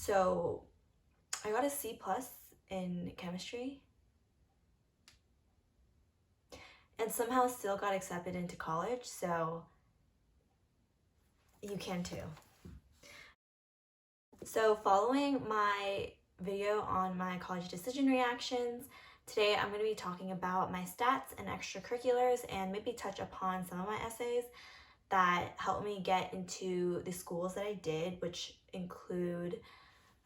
So I got a C+ in chemistry and somehow still got accepted into college, so you can too. So following my video on my college decision reactions, today I'm going to be talking about my stats and extracurriculars and maybe touch upon some of my essays that helped me get into the schools that I did, which include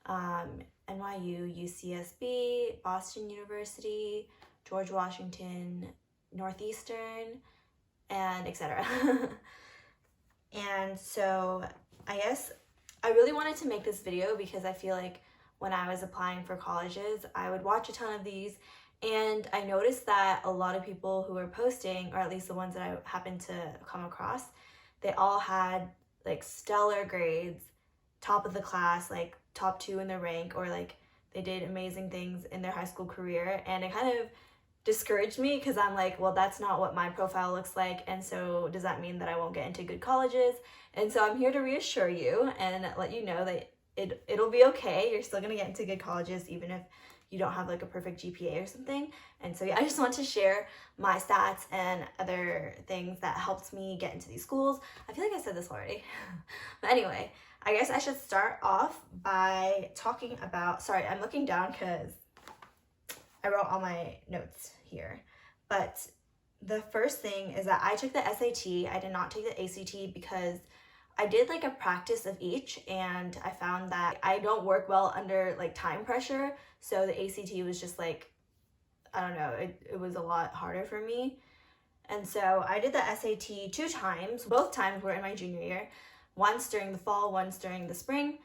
NYU, UCSB, Boston University, George Washington, Northeastern, and etc. And so I guess I really wanted to make this video because I feel like when I was applying for colleges, I would watch a ton of these, and I noticed that a lot of people who were posting, or at least the ones that I happened to come across, they all had like stellar grades, top of the class, like top 2 in their rank, or like they did amazing things in their high school career. And it kind of discouraged me because I'm like, well, that's not what my profile looks like, and so does that mean that I won't get into good colleges? And so I'm here to reassure you and let you know that it'll be okay. You're still gonna get into good colleges even if you don't have like a perfect GPA or something. And so yeah, I just want to share my stats and other things that helped me get into these schools. I feel like I said this already. But anyway, I guess I should start off by talking about, sorry, I'm looking down because I wrote all my notes here. But the first thing is that I took the SAT. I did not take the ACT because I did like a practice of each, and I found that I don't work well under like time pressure. So the ACT was just like, I don't know, it was a lot harder for me. And so I did the SAT 2 times. Both times were in my junior year. Once during the fall, once during the spring.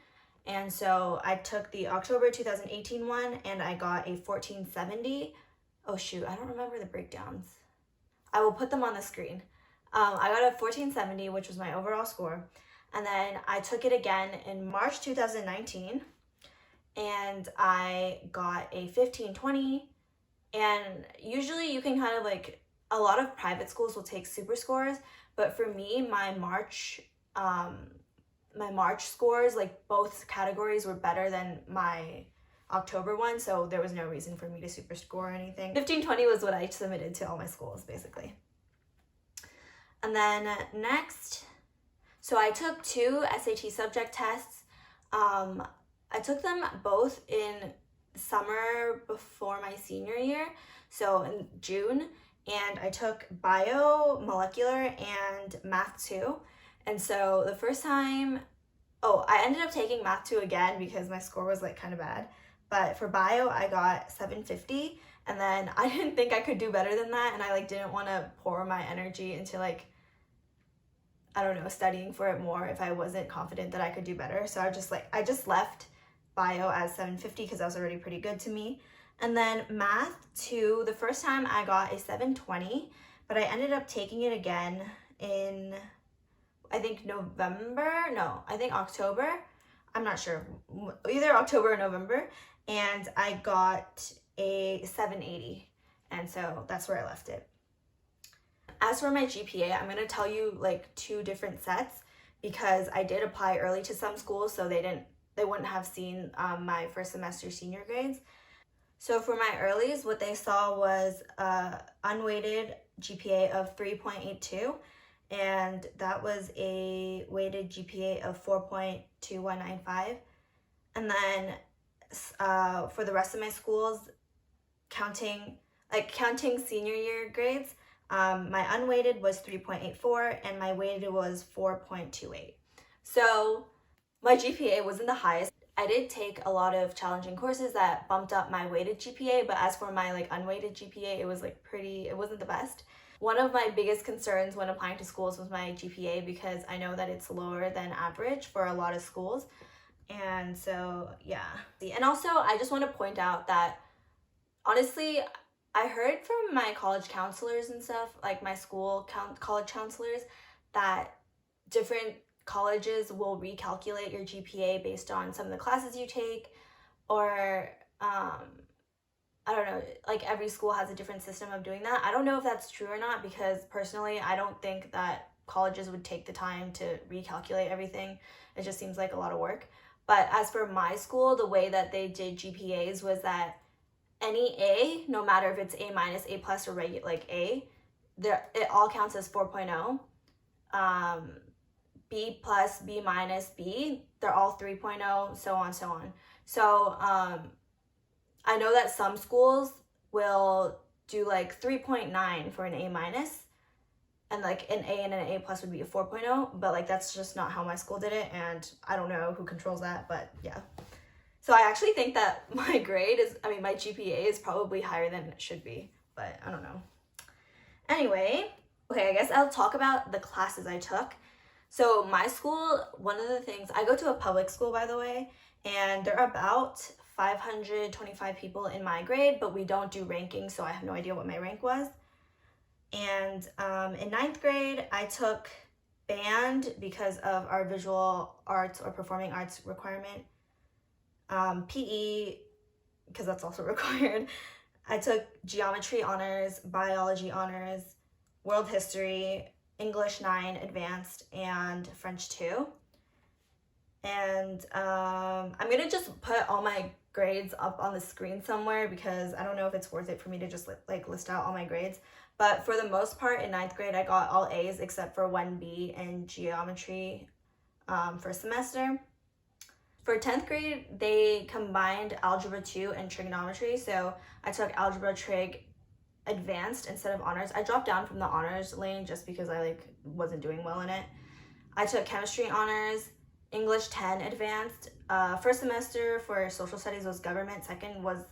And so I took the October 2018 one and I got a 1470. Oh shoot, I don't remember the breakdowns. I will put them on the screen. I got a 1470, which was my overall score. And then I took it again in March 2019 and I got a 1520. And usually you can kind of like, a lot of private schools will take super scores, but for me, my March scores, like both categories, were better than my October one, so there was no reason for me to super score or anything. 1520 was what I submitted to all my schools, basically. And then next, so I took 2 SAT subject tests. I took them both in summer before my senior year, so in June, and I took bio, molecular, and math 2. And so the first time, I ended up taking math 2 again because my score was like kind of bad. But for bio, I got 750, and then I didn't think I could do better than that, and I like didn't want to pour my energy into like, I don't know, studying for it more if I wasn't confident that I could do better. So I just left bio as 750 because that was already pretty good to me. And then math 2, the first time I got a 720, but I ended up taking it again in, I think October. I'm not sure, either October or November. And I got a 780. And so that's where I left it. As for my GPA, I'm going to tell you like 2 different sets because I did apply early to some schools, so they wouldn't have seen my first semester senior grades. So for my earlies, what they saw was unweighted GPA of 3.82, and that was a weighted GPA of 4.2195. And then for the rest of my schools, counting senior year grades, my unweighted was 3.84 and my weighted was 4.28. So my GPA wasn't the highest. I did take a lot of challenging courses that bumped up my weighted GPA, but as for my like unweighted GPA, it was like it wasn't the best. One of my biggest concerns when applying to schools was my GPA because I know that it's lower than average for a lot of schools. And so, yeah. And also, I just want to point out that, honestly, I heard from my college counselors and stuff, like my school college counselors, that different colleges will recalculate your GPA based on some of the classes you take, or I don't know, like every school has a different system of doing that. I don't know if that's true or not because personally I don't think that colleges would take the time to recalculate everything. It just seems like a lot of work. But as for my school, the way that they did GPAs was that any A, no matter if it's A minus, A plus, or regular, like A, it all counts as 4.0. B plus, B minus, B, they're all 3.0, so on, so on. So I know that some schools will do like 3.9 for an A minus, and like an A and an A plus would be a 4.0, but like that's just not how my school did it, and I don't know who controls that, but yeah. So I actually think that my GPA is probably higher than it should be, but I don't know. Anyway, okay, I guess I'll talk about the classes I took. So my school, one of the things, I go to a public school, by the way, and there are about 525 people in my grade, but we don't do ranking, so I have no idea what my rank was. And in 9th grade, I took band because of our visual arts or performing arts requirement. PE, because that's also required. I took geometry honors, biology honors, world history, English 9 advanced, and French 2. And I'm gonna just put all my grades up on the screen somewhere because I don't know if it's worth it for me to just like list out all my grades. But for the most part, in 9th grade, I got all A's except for 1B in geometry first semester. For 10th grade, they combined Algebra 2 and Trigonometry, so I took Algebra Trig Advanced instead of honors. I dropped down from the honors lane just because I wasn't doing well in it. I took Chemistry honors, English 10 Advanced. First semester for Social Studies was Government, second was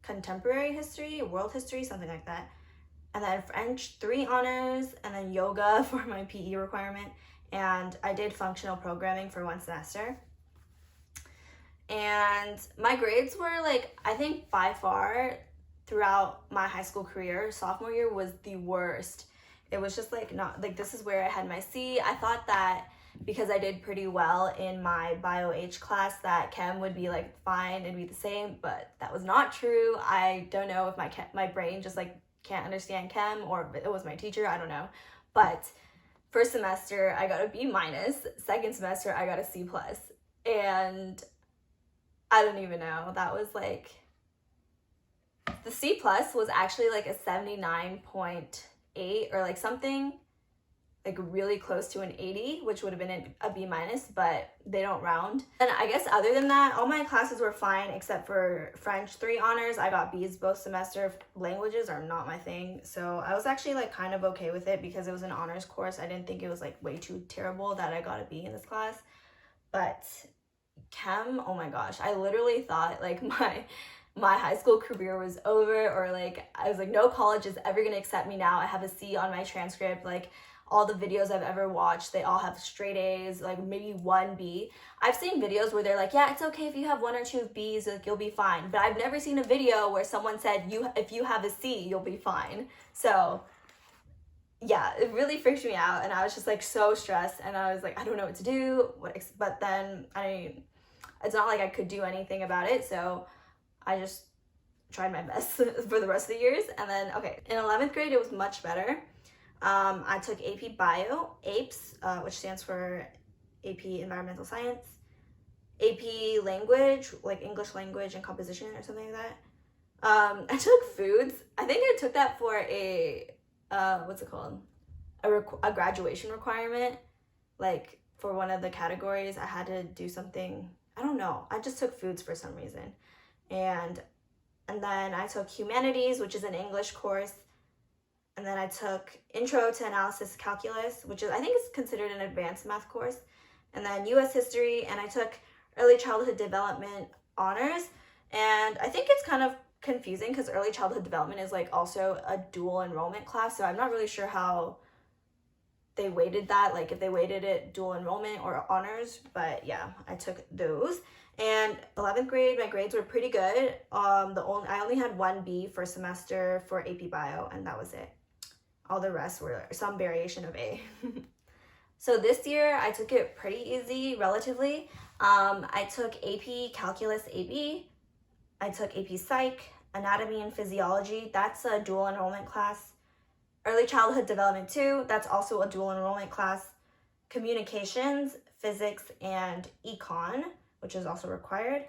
Contemporary History, World History, something like that. And then French 3 honors, and then Yoga for my PE requirement. And I did Functional Programming for 1 semester. And my grades were I think by far throughout my high school career, sophomore year was the worst. It was just this is where I had my C. I thought that because I did pretty well in my Bio H class that Chem would be fine and be the same, but that was not true. I don't know if my brain just can't understand Chem or if it was my teacher, I don't know. But first semester I got a B minus, second semester I got a C plus, and I don't even know. That was the C plus was actually a 79.8 or something really close to an 80, which would have been a B minus, but they don't round. And I guess other than that, all my classes were fine except for French 3 honors. I got B's both semester. Languages are not my thing, so I was actually kind of okay with it because it was an honors course. I didn't think it was way too terrible that I got a B in this class. But Chem, oh my gosh, I literally thought my high school career was over, or I was no college is ever gonna accept me now. I have a C on my transcript. All the videos I've ever watched, they all have straight A's, maybe 1 B. I've seen videos where they're yeah, it's okay if you have 1 or 2 B's, you'll be fine. But I've never seen a video where someone said if you have a C, you'll be fine. So yeah, it really freaked me out, and I was just so stressed, and I was I don't know what to do. But then it's not I could do anything about it, so I just tried my best for the rest of the years. And then, okay, in 11th grade, it was much better. I took AP Bio, APs, which stands for AP Environmental Science, AP Language, English Language and Composition or something like that. I took Foods. I think I took that for a, what's it called? A graduation requirement. For one of the categories, I had to do something, I don't know. I just took Foods for some reason. And then I took Humanities, which is an English course. And then I took Intro to Analysis Calculus, which I think is considered an advanced math course. And then US History, and I took Early Childhood Development Honors. And I think it's kind of confusing because Early Childhood Development is also a dual enrollment class. So I'm not really sure how they weighted that, if they weighted it dual enrollment or honors. But yeah, I took those. And 11th grade, my grades were pretty good. I only had 1 B first semester for AP Bio, and that was it. All the rest were some variation of A. So this year, I took it pretty easy, relatively. I took AP Calculus AB. I took AP Psych, Anatomy and Physiology. That's a dual enrollment class. Early Childhood Development 2. That's also a dual enrollment class. Communications, Physics, and Econ. which is also required.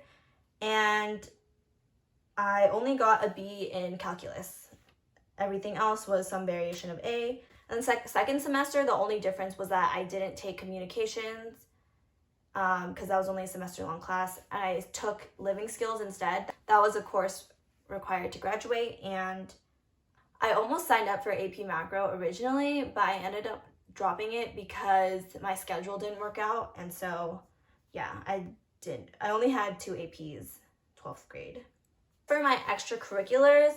And I only got a B in calculus. Everything else was some variation of A. And second semester, the only difference was that I didn't take communications because that was only a semester-long class. I took living skills instead. That was a course required to graduate, and I almost signed up for AP Macro originally, but I ended up dropping it because my schedule didn't work out, and so yeah, I only had 2 APs 12th grade. For my extracurriculars,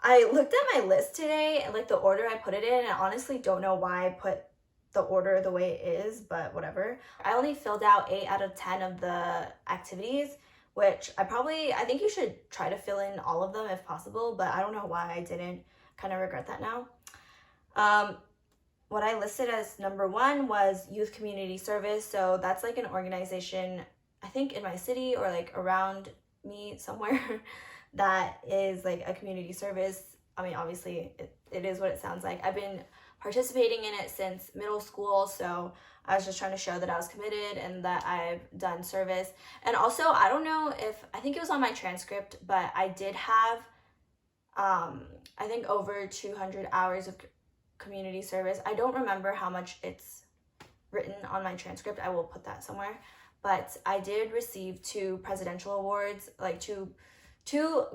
I looked at my list today and like the order I put it in, and I honestly don't know why I put the order the way it is, but whatever. I only filled out 8 out of 10 of the activities, which I think you should try to fill in all of them if possible, but I don't know why I didn't. Kind of regret that now. What I listed as number 1 was youth community service. So that's like an organization, I think in my city or like around me somewhere that is like a community service. I mean, obviously it is what it sounds like. I've been participating in it since middle school, so I was just trying to show that I was committed and that I've done service. And also, I don't know I think it was on my transcript, but I did have I think over 200 hours of community service. I don't remember how much it's written on my transcript. I will put that somewhere. But I did receive 2 presidential awards, like two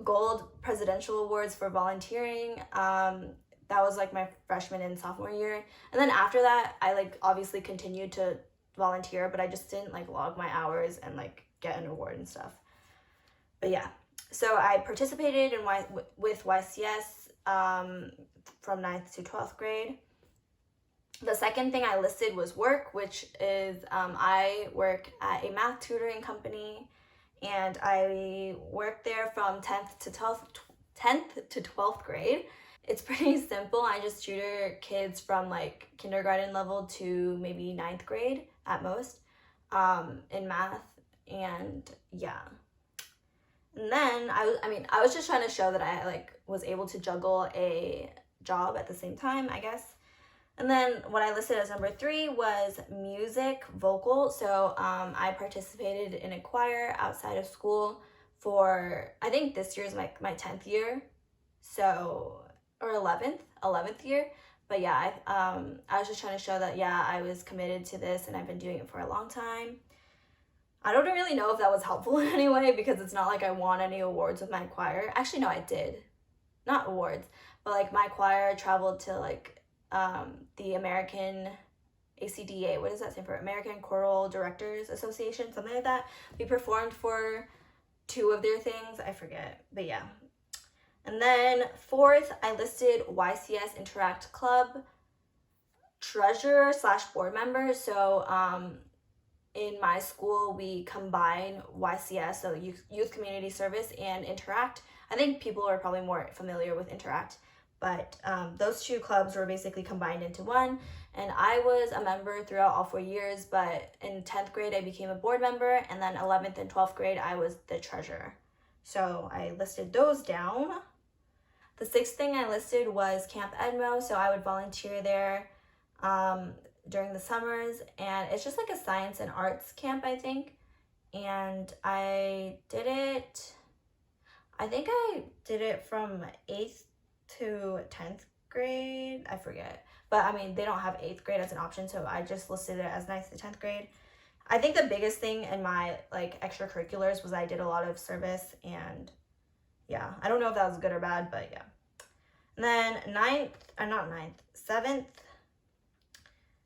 gold presidential awards for volunteering. That was like my freshman and sophomore year. And then after that, I like obviously continued to volunteer, but I just didn't like log my hours and like get an award and stuff. But yeah, so I participated with YCS from 9th to 12th grade. The second thing I listed was work, which is I work at a math tutoring company, and I worked there from 10th to 12th grade. It's pretty simple. I just tutor kids from like kindergarten level to maybe 9th grade at most in math, and yeah. And then I was just trying to show that I like was able to juggle a job at the same time, I guess. And then what I listed as number 3 was music, vocal. So I participated in a choir outside of school for, I think this year is my 10th year, so, or 11th year. But yeah, I was just trying to show that, yeah, I was committed to this and I've been doing it for a long time. I don't really know if that was helpful in any way because it's not like I won any awards with my choir. Actually, no, I did. Not awards, but like my choir traveled to like the American ACDA, what does that stand for? American Choral Directors Association, something like that. We performed for 2 of their things, I forget, but yeah. And then 4th, I listed YCS Interact Club treasurer / board member. So in my school, we combine YCS, so Youth Community Service, and Interact. I think people are probably more familiar with Interact, but those 2 clubs were basically combined into one, and I was a member throughout all 4 years, but in 10th grade, I became a board member, and then 11th and 12th grade, I was the treasurer. So I listed those down. The 6th thing I listed was Camp Edmo, so I would volunteer there during the summers, and it's just like a science and arts camp, I think, and I think I did it from 8th to 10th grade, I forget, but I mean, they don't have 8th grade as an option, so I just listed it as 9th to 10th grade. I think the biggest thing in my like extracurriculars was I did a lot of service, and yeah, I don't know if that was good or bad, but yeah. And then 7th,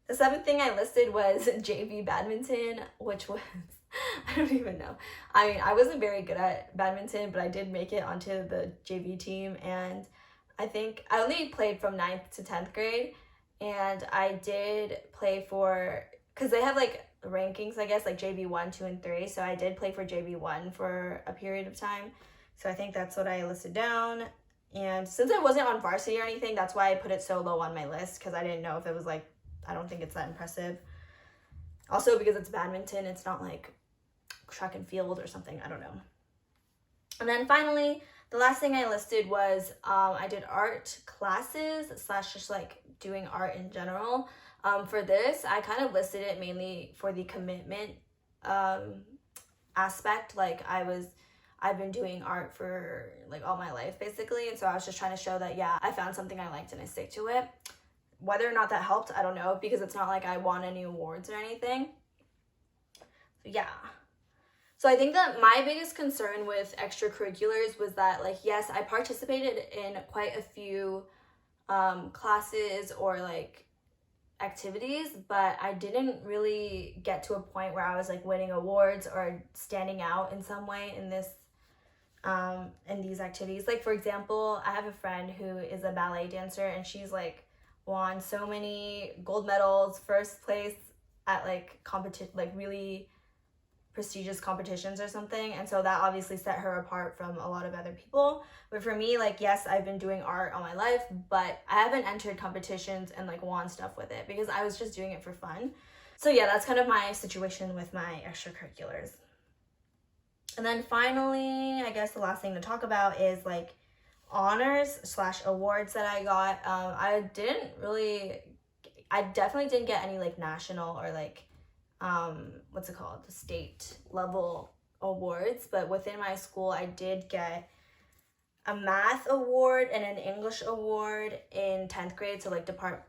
the 7th thing I listed was JV badminton, which was, I don't even know. I mean, I wasn't very good at badminton, but I did make it onto the JV team, and I think I only played from 9th to 10th grade, and I did play for, because they have like rankings, I guess, like JV 1, 2, and 3, so I did play for JV 1 for a period of time, so I think that's what I listed down. And since I wasn't on varsity or anything, that's why I put it so low on my list, because I didn't know if it was like, I don't think it's that impressive. Also, because it's badminton, it's not like track and field or something, I don't know. And then finally, the last thing I listed was I did art classes / just like doing art in general. For this, I kind of listed it mainly for the commitment aspect. Like I've been doing art for like all my life basically, and so I was just trying to show that yeah, I found something I liked and I stick to it. Whether or not that helped, I don't know, because it's not like I won any awards or anything. So yeah. So I think that my biggest concern with extracurriculars was that, like, yes, I participated in quite a few classes or like activities, but I didn't really get to a point where I was like winning awards or standing out in some way in this in these activities. Like, for example, I have a friend who is a ballet dancer, and she's like won so many gold medals, first place at like really prestigious competitions or something, and so that obviously set her apart from a lot of other people. But for me, like, yes, I've been doing art all my life, but I haven't entered competitions and like won stuff with it because I was just doing it for fun. So yeah, that's kind of my situation with my extracurriculars. And then finally, I guess the last thing to talk about is like honors / awards that I got. I definitely didn't get any like national or like state level awards, but within my school I did get a math award and an English award in 10th grade. So like department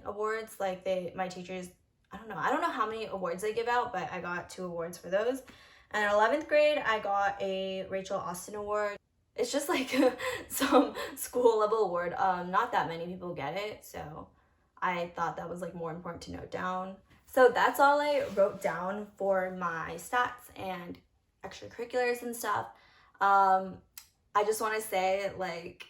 awards, like my teachers, I don't know how many awards they give out, but I got 2 awards for those. And in 11th grade I got a Rachel Austin award. It's just like some school level award. Not that many people get it, so I thought that was like more important to note down. So that's all I wrote down for my stats and extracurriculars and stuff. I just want to say, like,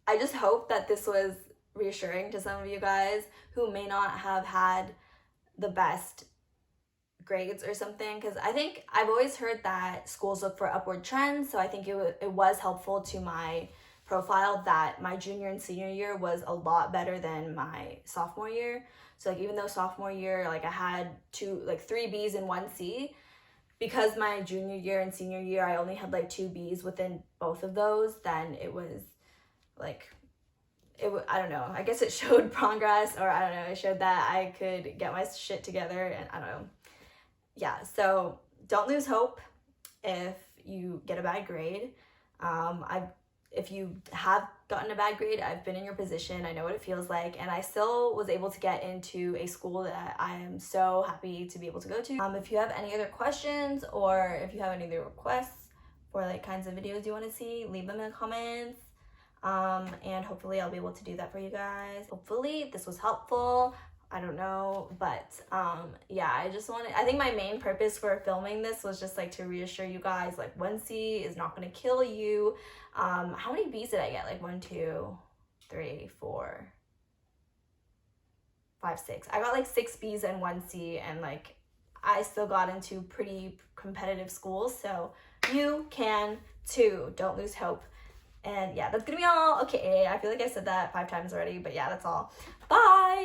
I just hope that this was reassuring to some of you guys who may not have had the best grades or something, because I think I've always heard that schools look for upward trends, so I think it was helpful to my profile that my junior and senior year was a lot better than my sophomore year. So like even though sophomore year like I had 3 B's and 1 C, because my junior year and senior year I only had like 2 B's within both of those, then it was like I don't know, I guess it showed progress, or I don't know, it showed that I could get my shit together, and I don't know. Yeah, so don't lose hope if you get a bad grade. If you have gotten a bad grade, I've been in your position, I know what it feels like, and I still was able to get into a school that I am so happy to be able to go to. If you have any other questions, or if you have any other requests for like kinds of videos you want to see, leave them in the comments, and hopefully I'll be able to do that for you guys. Hopefully this was helpful. I don't know, but yeah, I think my main purpose for filming this was just like to reassure you guys, like 1 C is not going to kill you. How many B's did I get? Like 1, 2, 3, 4, 5, 6. I got like 6 B's and 1 C, and like I still got into pretty competitive schools, so you can too. Don't lose hope. And yeah, that's gonna be all. Okay, I feel like I said that 5 times already, but yeah, that's all. Bye!